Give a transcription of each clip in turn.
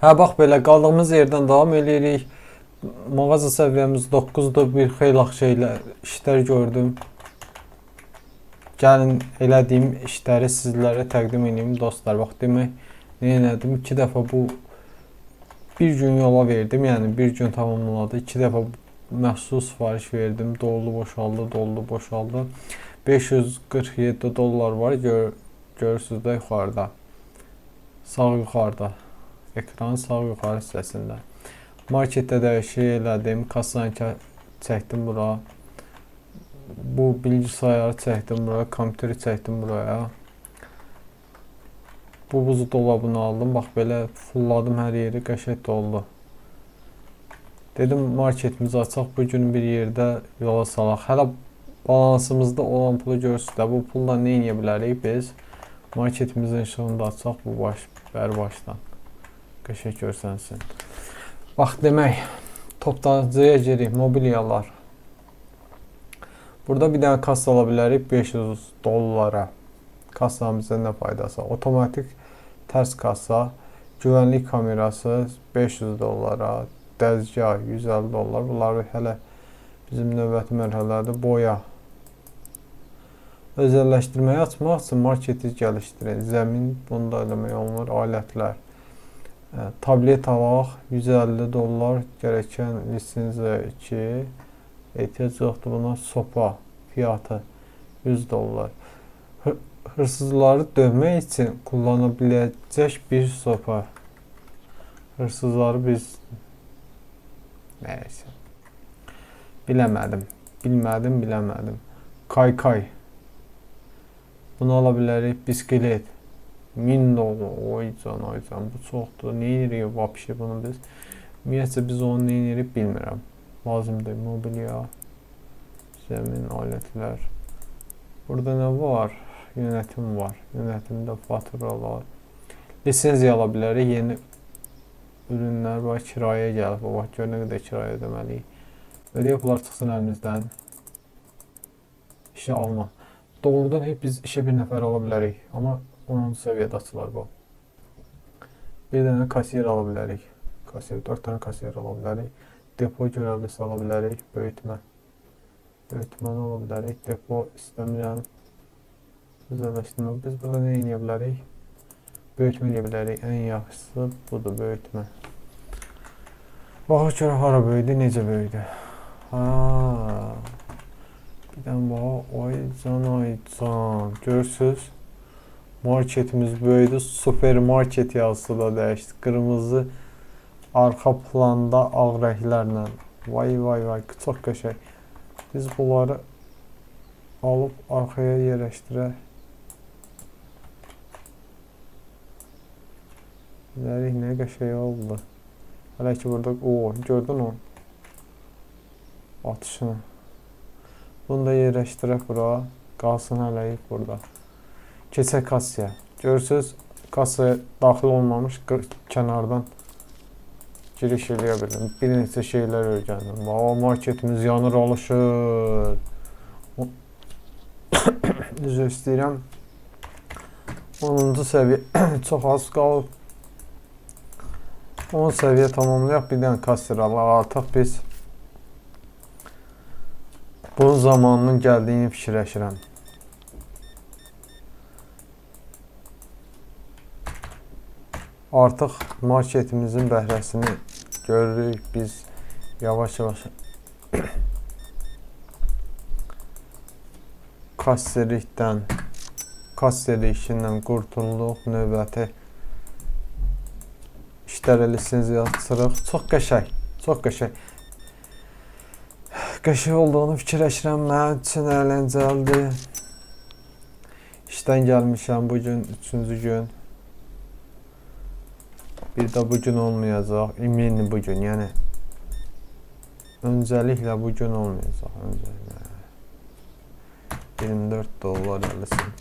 Hə bax belə qaldığımız yerdən davam eləyirik. Mağaza səviyyəmiz 9-dur. Bir xeyli işlər gördüm. Gəlin elədiyim işləri sizlərə təqdim edeyim dostlar. Bax demək nə elədim? 2 dəfə bu bir gün yola verdim. Yəni bir gün tamamladı. 2 dəfə məhsul sifariş verdim. Doldu, boşaldı, doldu, boşaldı. 547 dollar var. Görürsüz də yuxarıda. Sağ yuxarıda. Ekranın sağ yuxarı hissəsində. Marketdə də şey elədim. Kassanı çəkdim bura. Bu bilgisayarı çəkdim buraya. Kompüteri çəkdim buraya. Bu buz dolabını aldım. Bax belə fulladım hər yeri. Qəşəng doldu. Dedim marketimizi açaq. Bu gün bir yerdə yola salaq. Hələ balansımızda olan pulu görürsünüz də. Bu pulla nə edə bilərik biz? Marketimizin işığında açaq. Bu bəri başdan. Qəşəng görsənsin. Bax demək, toptancıya girik, mobilyalar. Burada bir dənə kassa ala bilərik 500 dollara. Kassanın bizə nə faydası? Otomatik tərs kassa, güvənlik kamerası 500 dollara, dəzgah 150 dollar. Bunlar hələ bizim növbəti mərhələdə boya. Özəlləşdirməyi açmaq üçün marketi gəlişdirin. Zəmin, bunu da eləmək olmur, alətlər. Tablet alaq 150 dollar, gərəkən lisenziya 2, ehtiyac yoxdur buna. Sopa fiyatı 100 dollar. Hırsızları dövmək üçün kullanabiləcək bir sopa. Hırsızları biz nəyəsə bilmədim. Kaykay. Bunu ala bilərik. Bisiklet 1000 dollar. Oycan. Bu çoxdur. Nə edirik vəbşi bunu biz? Ümumiyyətcə biz onu nə edirik bilmirəm. Lazımdır. Mobilya, zəmin, alətlər. Burada nə var? Yönetim var. Yönetimdə faturalar. Lisenziya ala bilərik. Yeni ürünlər var. Kiraya gəlib. Bax, gör nə qədər kirayə ödəməliyik. Ödəyək bunlar çıxsın əlimizdən. İşə alma. Doğrudan hep biz işə bir nəfər ala bilərik. Amma 10-cu səviyyədə açılar bu. Bir dənə kasiyer ala bilərik. 4 dənə kasiyer ala bilərik. Depo görevlisi ala bilərik. Böyütməni ala bilərik. Depo istəmirəm. Özəlləşdirmə. Biz burada nə edə bilərik? Böyütmə edə bilərik. Ən yaxşısı budur, böyütmə. Baxa görə hara böyüdü, necə böyüdü. Bir dənə baxa, aycan. Görürsünüz? Marketimiz böyüdü. Supermarket yazısı da dəyişdi. Qırmızı arxa planda ağ rənglərlə. Vay. Çox qəşəng. Biz bunları alıb arxaya yerləşdirək. Nə qəşəng oldu. Hələ ki burada, gördün o atışını. Bunu da yerləşdirək bura. Qalsın hələyik burada. Keçək kassaya. Görürsünüz, kassaya daxil olmamış kənardan giriş eləyə bildim. Bir neçə şeylər öyrəndim. Marketimiz yanır, alışır. Üzr istəyirəm. 10-cu səviyyə çox az qalıb. 10 səviyyə tamamlayaq, bir dənə kasser alaq. Artıq biz bunun zamanının gəldiyini fikirləşirəm. Artıq marketimizin bəhrəsini görürük. Biz yavaş-yavaş kasserlik işindən qurtulduq. Növbəti işlərə lisenziya açırıq. Çox qəşəng. Qəşəng olduğunu fikirləşirəm. Mənim üçün əyləncəlidir. İşdən gəlmişəm bugün, 3-cü gün. Bir də bugün olmayacaq. İmini bugün, yəni öncəliklə bugün olmayacaq. 24 dollar eləsin.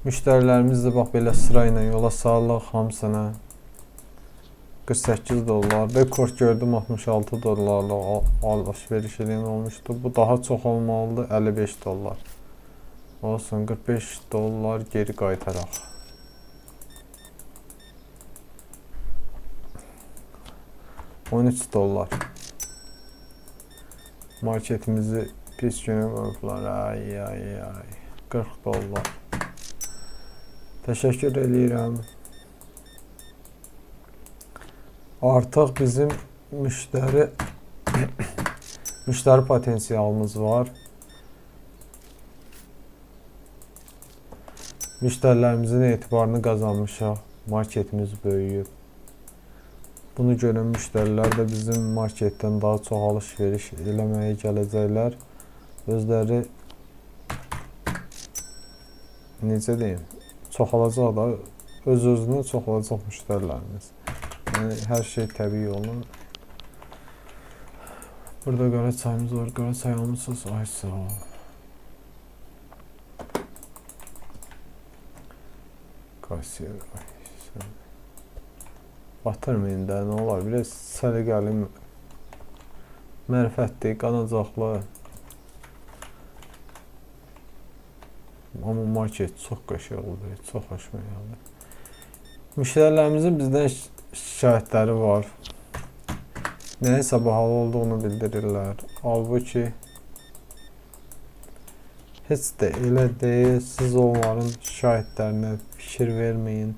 Müştərilərimiz də bax belə sırayla yola salırıq hamısına. 48 dollar. Rekord gördüm 66 dollarla alış-veriş edən olmuşdu. Bu daha çox olmalıdır. 55 dollar. Olsun 45 dollar geri qaytaraq. 13 dollar. Marketimizi pis günə qoyublar. Ay ay ay. 40 dollar. Təşəkkür edirəm. Artıq bizim müştəri potensialımız var. Müştərilərimizin etibarını qazanmışıq. Marketimiz böyüyüb. Bunu görən müştərilər də bizim marketdən daha çox alış-veriş eləməyə gələcəklər. Özləri necə deyim, çoxalacaq da, öz-özünə çoxalacaq müştərilərimiz. Yəni hər şey təbii olur. Burada qara çayımız var. Qara çay almışsınız. Ay sağ ol. Kasiyer. Batırmayın da, nə olar? Biraz səliqəli, mərifətli, qanacaqlı. Amma market çox qəşəng oldu, çox xoşuma gəldi. Müştərilərimizin bizdən şikayətləri var. Nəyəsə bahalı olduğunu bildirirlər. Halbuki heç də elə deyil. Siz onların şikayətlərinə fikir verməyin.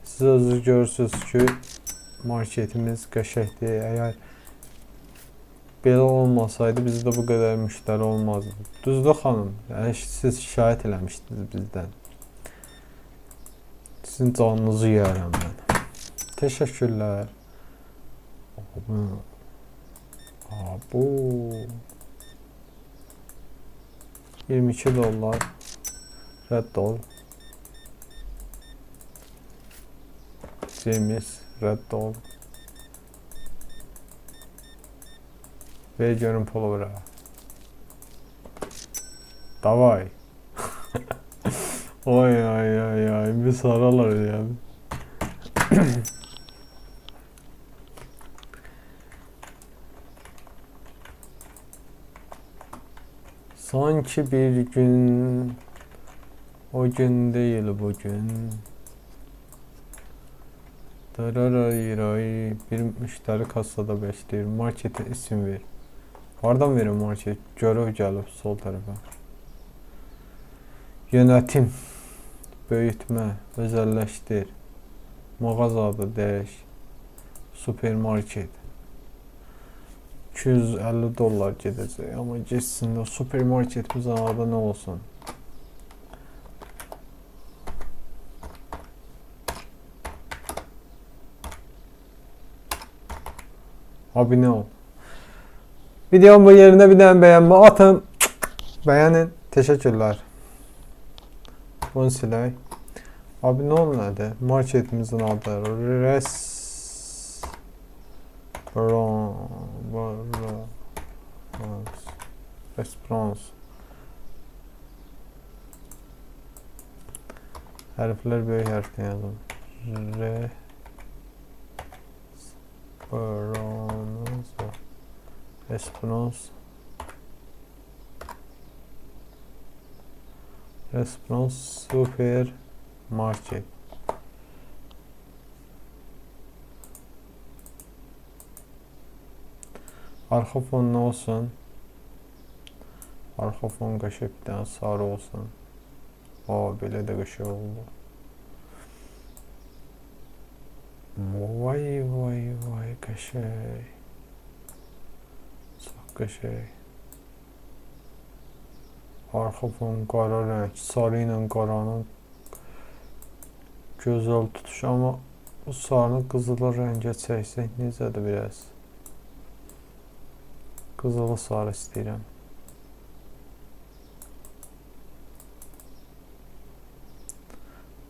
Siz özünüz görürsünüz ki, marketimiz qəşəngdir. Əgər belə olmasaydı, bizdə bu qədər müştəri olmazdı. Düzdür xanım, siz şikayət eləmişdiniz bizdən. Sizin canınızı yiyərəm mən. Təşəkkürlər. Bu 22 dollar. Rədd ol. James, rədd ol. Ver görün pulu bura. Davay. Oy ay ay ay. Bir saralar yani. Sanki bir gün o gün değil bugün. Dararayiray. Bir müşteri kasada bekləyir. Markete isim ver. Hardan verim market? Görüv gəlib sol tərəfə. Yönetim. Böyütmə. Özəlləşdir. Mağaza adı dəyiş. Supermarket. 250 dollar gedəcək. Amma geçsin də supermarketimizin adı nə olsun? Abunə ol. Videomun bu yerində bir dənə bəyənmə atın. Bəyənin. Təşəkkürlər. Bunu silək. Abunə ol nədir? Marketimizin adı Response. Hərflər böyük hərflə yazın. Response supermarket. Arxa fon nə olsun? Arxa fon qəşəng bir dənə sarı olsun. Belə də qəşəng oldu. Vay vay vay qəşəng. Çox qəşəng. Arxa fon qara rəng, sarı ilə qaranın gözəl tutuşu, amma bu sarını qızılı rəngə çəksək necədir biraz? Qızılı sarı istəyirəm.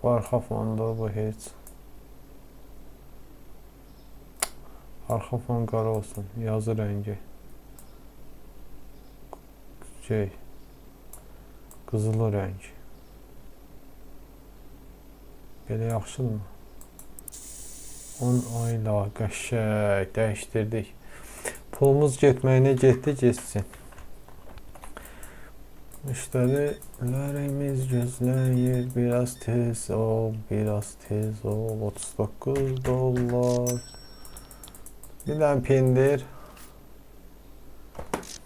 Bu arxa fonda bu heç. Arxa fon qara olsun, yazı rəngi. Qızılı rəng. Belə yaxşıdır mı? 10 ayla qəşəng dəyişdirdik. Pulumuz getməyinə getdi, geçsin. Müştərilərimiz gözləyir, biraz tez ol, biraz tez ol. 39 dollar. Bir dənə pendir.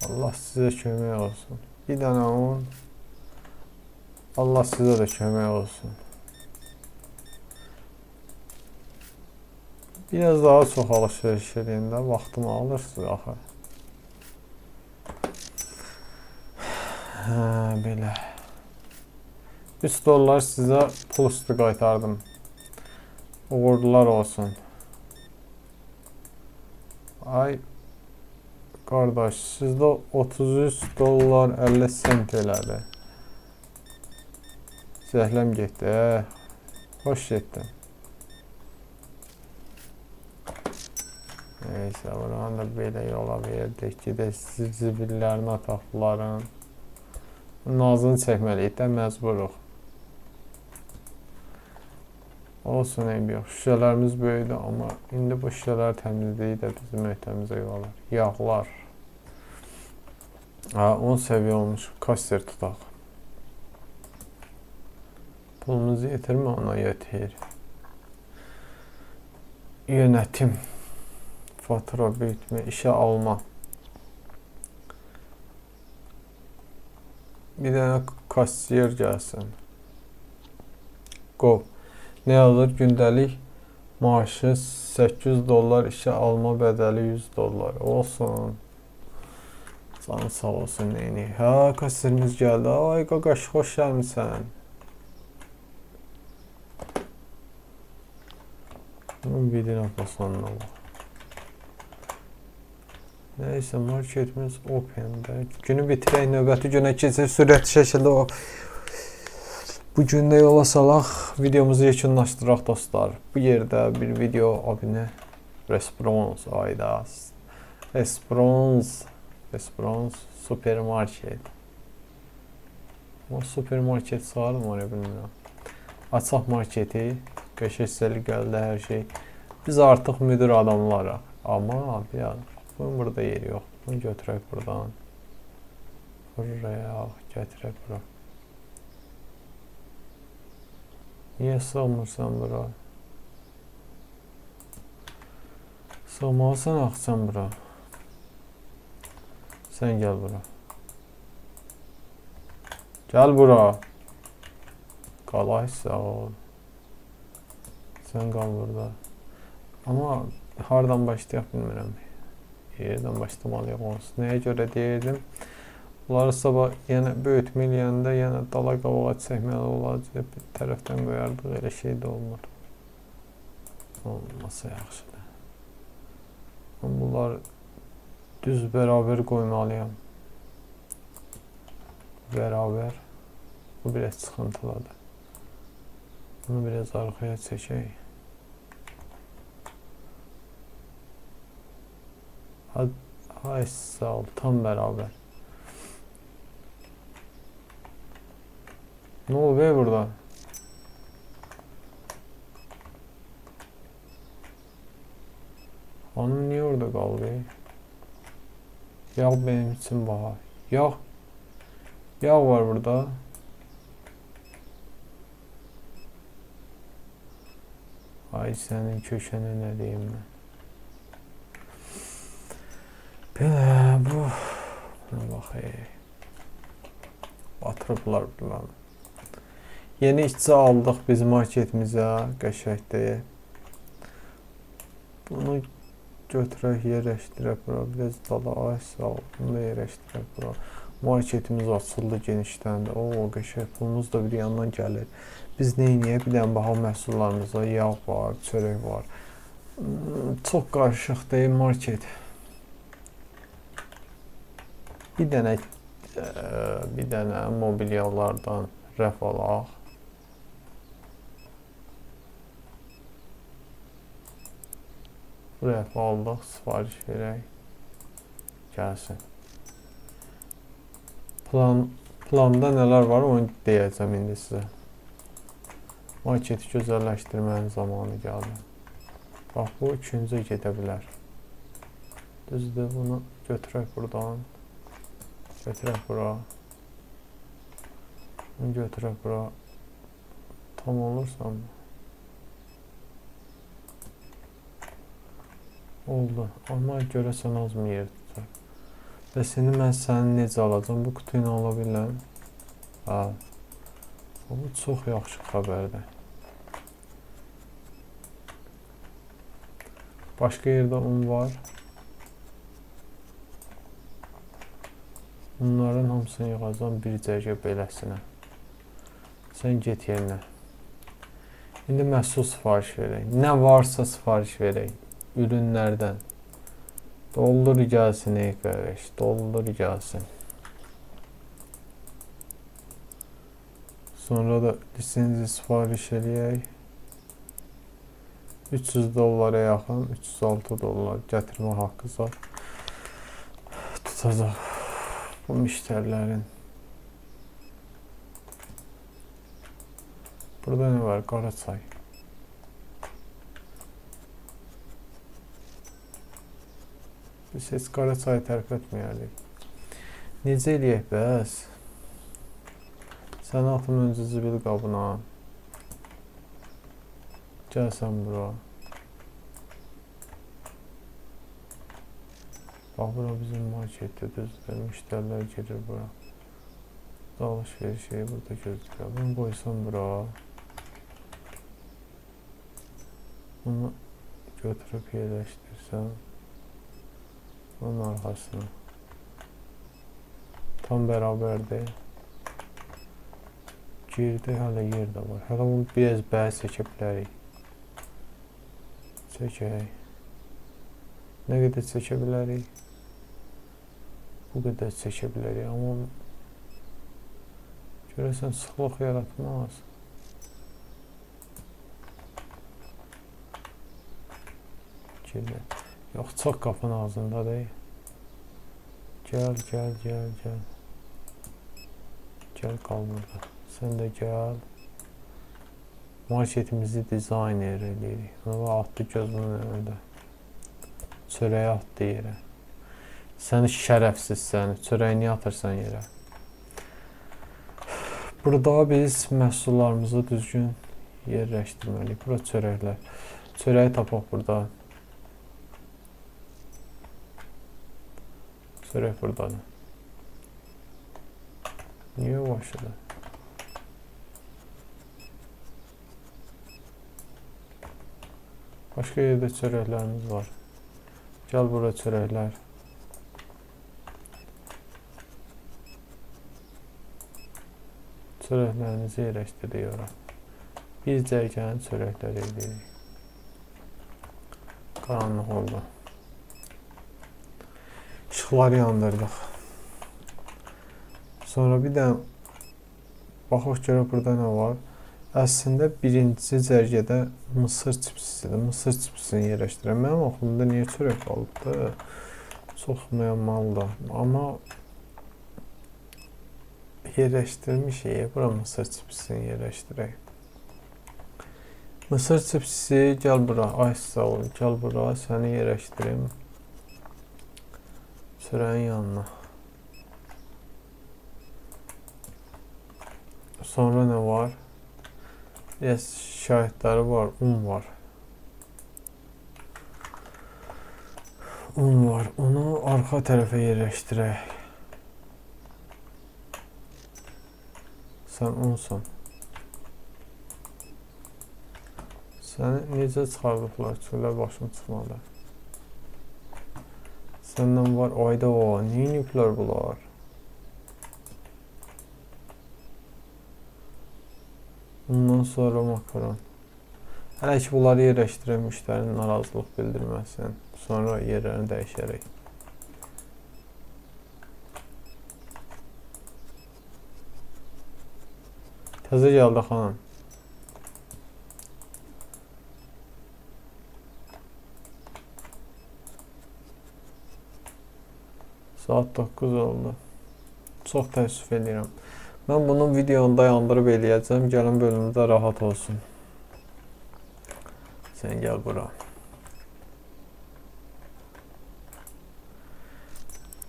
Allah sizə kömək olsun. Bir dənə un. Allah sizə də kömək olsun. Biraz daha çox alış-veriş edin də, vaxtımı alırsınız axı. Belə. 100 dollar sizə pul üstü qaytardım. Uğurlar olsun. Ay qardaş, sizdə 33 dollar 50 sent elədi. Zəhləm getdi. Xoş getdin. Neyse, buranı da belə yola verdik ki də zibillərini ataqların nazını çəkməliyik də, məcburuq. Olsun, eybi yox. Şüşələrimiz böyüdü, amma indi bu şüşələr təmizliyi də bizim öhdəmizə yolar. Yağlar. 10 səviyyə olmuş. Kasser tutaq. Pulumuzu yetirmə, ona yetir. Yönetim. Fatura büyütme, işe alma. Bir tane kasiyer gelsin. Go. Ne alır? Gündəlik maaşı 800 dollar, işe alma bedeli 100 dollar. Olsun. Canı sağ olsun neyini. Ha, kasiyerimiz geldi. Ay qaqaş, xoş gəlmisən. Bunun birinə basanına bak. Neyse, marketimiz open'də. Günü bitirək, növbəti günə keçir, sürətli şəkildə o. Bu gün də yola salaq, videomuzu yekunlaşdıraq dostlar. Bu yerdə bir video abinə Resprons, ayda. Resprons supermarket. Ama supermarket sağlam var ya, bilmirəm. Açaq marketi, qəşəng gəldi hər şey. Biz artıq müdür adamlarıq. Amma bir bunun burada yeri yok. Bunu götürək buradan. Buraya gətirək bura. Niyə sığmırsan bura? Sığmalısan axsan bura. Sən gəl bura. Gəl bura. Qalay sağ ol. Sən qal burada. Amma hardan başlayaq bilmirəm. Yerdən başlamalıyıq olsun. Nəyə görə deyirdim? Bunları sabah yenə böyütmə eləyəndə yenə dala qavağa çəkməli olacaq. Bir tərəfdən qoyardıq, elə şey də olmur. Olmasa yaxşıdır. Bunlar düz bərabər qoymalıyam. Bərabər. Bu biraz sıxıntıladır. Bunu biraz arxaya çəkək. Ay sağ ol, tam beraber. Ne oluyor burada? Hanım niye orada kaldı? Yağ benim için bahar. Yağ. Yağ var burada. Ay senin köşene ne diyeyim ben. Belə bu. Buna baxayım. Batırıblar bilmem. Yeni işçi aldıq biz marketimizə. Qəşəkdir. Bunu götürək, yerləşdirək bura. Biraz dala ay sağ ol. Bunu da yerləşdirək bura. Marketimiz açıldı, genişləndi. O qəşək pulumuz da bir yandan gəlir. Biz neyniyək? Bir dənə baha məhsullarımızda yağ var, çörək var. Çox qarışıq deyil market. Bir dənə mobilyalardan rəf alaq. Rəf aldıq, sifariş verək. Gəlsin. Planda nələr var onu deyəcəm indi sizə. Marketi gözəlləşdirmənin zamanı gəldi. Bax, bu ikinci gedə bilər. Düzdür, bunu götürək buradan. Götürək bura. Bunu götürək bura. Tam olursa mı? Oldu. Amma görəsən az mı yer tutar? Bəs indi mən səni necə alacağım? Bu kutu ilə ala bilərəm. Ha. Bu çox yaxşı xəbərdir. Başqa yerdə un var. Bunların hamısını yığacağım bir cərgə beləsinə. Sən get yerinə. İndi məhsul sifariş verək. Nə varsa sifariş verək. Ürünlərdən. Doldur gəlsin ey qardaş. Doldur gəlsin. Sonra da lisenziya sifariş eləyək. 300 dollara yaxın, 306 dollar gətirmə haqqı var. Tutacaq bu müştərilərin. Burada nə var? Qara çay. Biz heç qara çayı tərk etməyərdik. Necə eləyək bəs? Sən atım öncə zibil qabına. Gəl sən bura. Bax, bura bizim marketdir, düzdür. Müştərilər gedir bura. Alışveriş şeyi burada gözləyir. Bunu qoysan bura. Bunu götürüb yerləşdirsən. Onun arxasına. Tam bərabərdir. Girdi, hələ yer də var. Hələ bunu biraz bəyə çəkə bilərik. Çəkək. Nə qədər çəkə bilərik? Bu qədər çəkə bilərik. Amma görəsən sıxlıq yaratmaz. Girdi. Yox, çox qapının ağzındadır. Gəl, gəl, gəl, gəl. Gəl, qal burada. Sən də gəl. Marketimizi dizayner edirik. Bunu atdı gözümün önündə. Çörəyi atdı yerə. Səni şərəfsiz səni. Çörəyi niyə atırsan yerə? Burada biz məhsullarımızı düzgün yerləşdirməliyik. Bura çörəklər. Çörəyi tapaq burada. Çörək buradadır. Niyə başladı? Başqa yerdə çörəklərimiz var. Gəl bura çörəklər. Çörəklərimizi yerləşdirdik ora. Bir cərgənin çörəkləri edirik. Qaranlıq oldu. İşıqları yandırdıq. Sonra bir də baxaq görə burada nə var? Əslində birinci cərgədə mısır çipsisidir. Mısır çipsisini yerləşdirəm. Mənim oxumda niyə çörək qalıbdı? Çox müəmmalıdır. Amma yerləşdirmişik. Bura mısır çipsisini yerləşdirək. Mısır çipsisi gəl bura. Ay sağ ol. Gəl bura. Səni yerləşdirim. Çörəyin yanına. Sonra nə var? Yes, şahidləri var, un var. Un var, onu arxa tərəfə yerləşdirək. Sən unsan. Səni necə çıxardıqlar? Çölə başım çıxmadı. Səndən var, ayda o, niyə nüklər bunlar? Ondan sonra makaron. Hələ ki bunları yerləşdirək, müştərinin narazılıq bildirməsin. Sonra yerlərini dəyişərək. Təzə gəldi xanım. Saat 9 oldu. Çox təəssüf edirəm. Mən bunun videonu dayandırıb eləyəcəm. Gəlin bölümdə rahat olsun. Sən gəl bura.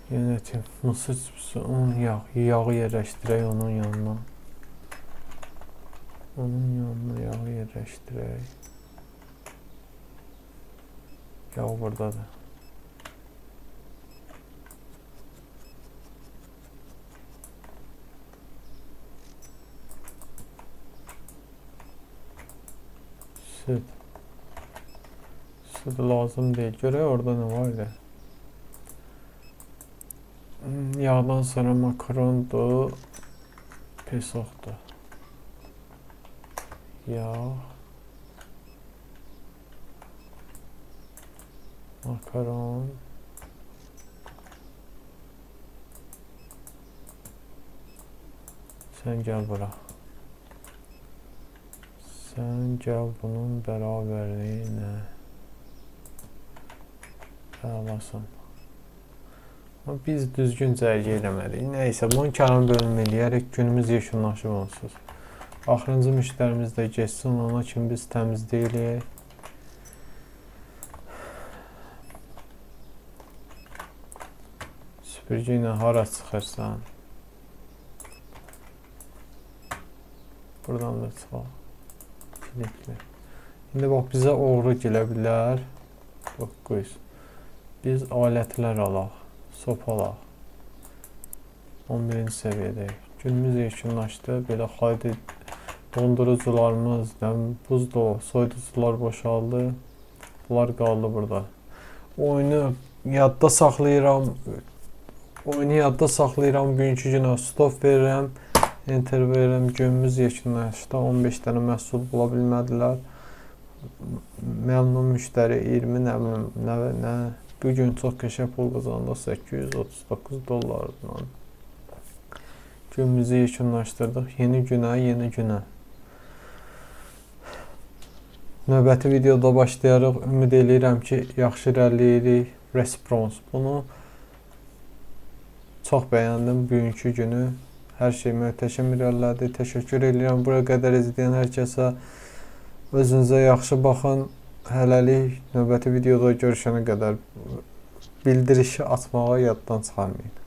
Yönetim. Mısır çipsi, un, yağ. Yağı yerləşdirək onun yanına. Onun yanına yağı yerləşdirək. Ya o buradadır. Süt. Süt lazım değil. Görək orada nə var idi? Yağdan sonra makarondur. Pesoqdur. Yağ. Makaron. Sən gəl bura. Sən gəl bunun bərabərliyi nə? Bəlasan. Biz düzgün cərgə eləmədik. Nəysə, bunun karını bölüm eləyərək günümüz yekunlaşıb onsuz. Axırıncı müştərimiz də geçsin, ona kimi biz təmizləyək. Süpürgü ilə hara çıxırsan? Buradan da çıxaq. Kilitli. İndi bax, bizə uğru gələ bilər. 9. Biz alətlər alaq. Sopalaq. 11-ci səviyyədəyik. Günümüz yekunlaşdı. Belə xaydi dondurucularımız, buzdolabı, soyuducular boşaldı. Bunlar qaldı burada. Oyunu yadda saxlayıram. Bugünkü günə stop verirəm. Enter verirəm. Günümüz yekunlaşdı. 15 dənə məhsul bula bilmədilər. Məmnun müştəri 20 nə. Bugün çox qəşəng pul qazandı. 839 dollardan. Günümüzü yekunlaşdırdıq. Yeni günə. Növbəti videoda başlayarıq. Ümid edirəm ki, yaxşı irəliləyirik. Response. Bunu çox bəyəndim bugünkü günü. Hər şey möhtəşəm irəlilədi. Təşəkkür edirəm. Buraya qədər izləyən hər kəsə. Özünüzə yaxşı baxın. Hələlik növbəti videoda görüşənə qədər bildirişi açmağı yaddan çıxarmayın.